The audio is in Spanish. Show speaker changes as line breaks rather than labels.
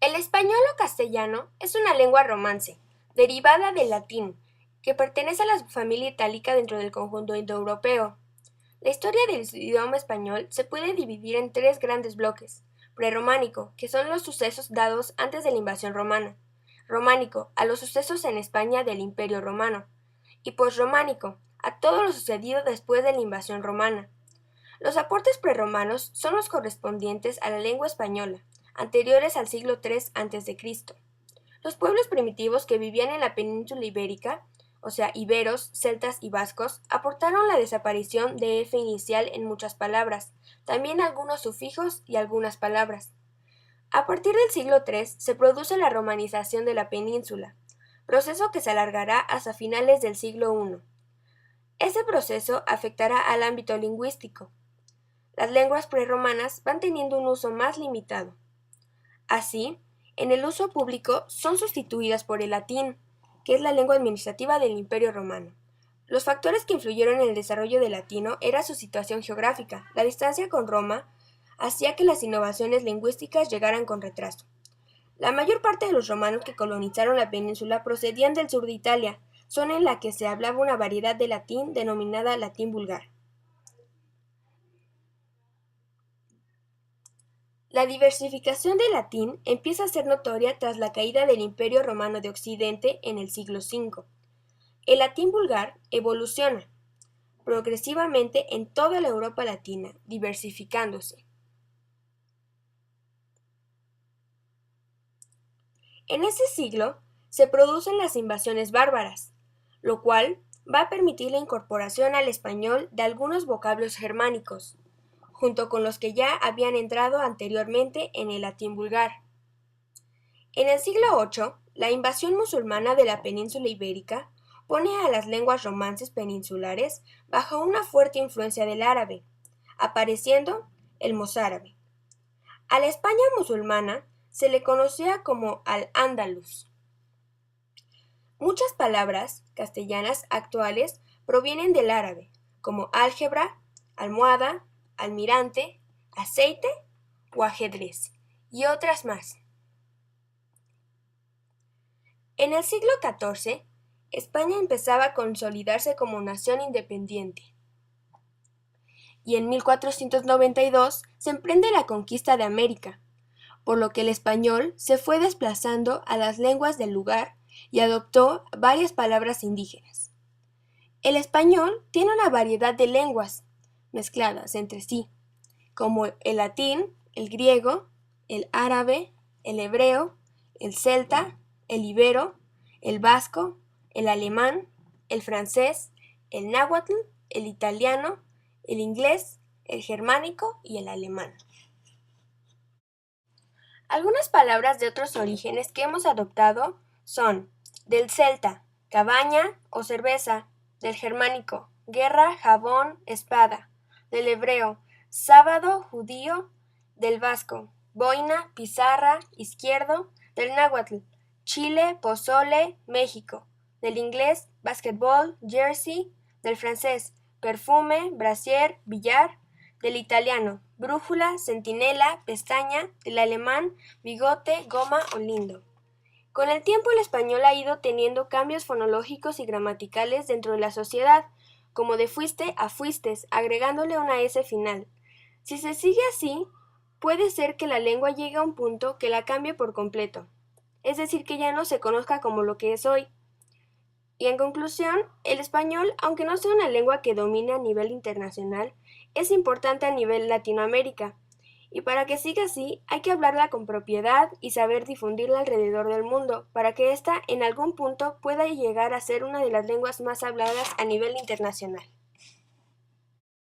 El español o castellano es una lengua romance, derivada del latín, que pertenece a la subfamilia itálica dentro del conjunto indoeuropeo. La historia del idioma español se puede dividir en tres grandes bloques: prerrománico, que son los sucesos dados antes de la invasión romana; románico, a los sucesos en España del Imperio Romano; y posrománico, a todo lo sucedido después de la invasión romana. Los aportes prerromanos son los correspondientes a la lengua española, anteriores al siglo III a.C. Los pueblos primitivos que vivían en la península ibérica, o sea, iberos, celtas y vascos, aportaron la desaparición de F inicial en muchas palabras, también algunos sufijos y algunas palabras. A partir del siglo III se produce la romanización de la península, proceso que se alargará hasta finales del siglo I. Ese proceso afectará al ámbito lingüístico. Las lenguas prerromanas van teniendo un uso más limitado. Así, en el uso público son sustituidas por el latín, que es la lengua administrativa del Imperio Romano. Los factores que influyeron en el desarrollo del latino era su situación geográfica. La distancia con Roma hacía que las innovaciones lingüísticas llegaran con retraso. La mayor parte de los romanos que colonizaron la península procedían del sur de Italia, zona en la que se hablaba una variedad de latín denominada latín vulgar. La diversificación del latín empieza a ser notoria tras la caída del Imperio Romano de Occidente en el siglo V. El latín vulgar evoluciona progresivamente en toda la Europa latina, diversificándose. En ese siglo se producen las invasiones bárbaras, lo cual va a permitir la incorporación al español de algunos vocablos germánicos, junto con los que ya habían entrado anteriormente en el latín vulgar. En el siglo VIII, la invasión musulmana de la península ibérica pone a las lenguas romances peninsulares bajo una fuerte influencia del árabe, apareciendo el mozárabe. A la España musulmana se le conocía como al-Ándalus. Muchas palabras castellanas actuales provienen del árabe, como álgebra, almohada, almirante, aceite o ajedrez, y otras más. En el siglo XIV, España empezaba a consolidarse como nación independiente, y en 1492 se emprende la conquista de América, por lo que el español se fue desplazando a las lenguas del lugar y adoptó varias palabras indígenas. El español tiene una variedad de lenguas mezcladas entre sí, como el latín, el griego, el árabe, el hebreo, el celta, el ibero, el vasco, el alemán, el francés, el náhuatl, el italiano, el inglés, el germánico y el alemán. Algunas palabras de otros orígenes que hemos adoptado son: del celta, cabaña o cerveza; del germánico, guerra, jabón, espada; del hebreo, sábado, judío; del vasco, boina, pizarra, izquierdo; del náhuatl, Chile, pozole, México; del inglés, basquetbol, jersey; del francés, perfume, brasier, billar; del italiano, brújula, centinela, pestaña; del alemán, bigote, goma o lindo. Con el tiempo el español ha ido teniendo cambios fonológicos y gramaticales dentro de la sociedad, como de fuiste a fuistes, agregándole una S final. Si se sigue así, puede ser que la lengua llegue a un punto que la cambie por completo, es decir, que ya no se conozca como lo que es hoy. Y en conclusión, el español, aunque no sea una lengua que domine a nivel internacional, es importante a nivel Latinoamérica. Y para que siga así, hay que hablarla con propiedad y saber difundirla alrededor del mundo, para que ésta en algún punto pueda llegar a ser una de las lenguas más habladas a nivel internacional.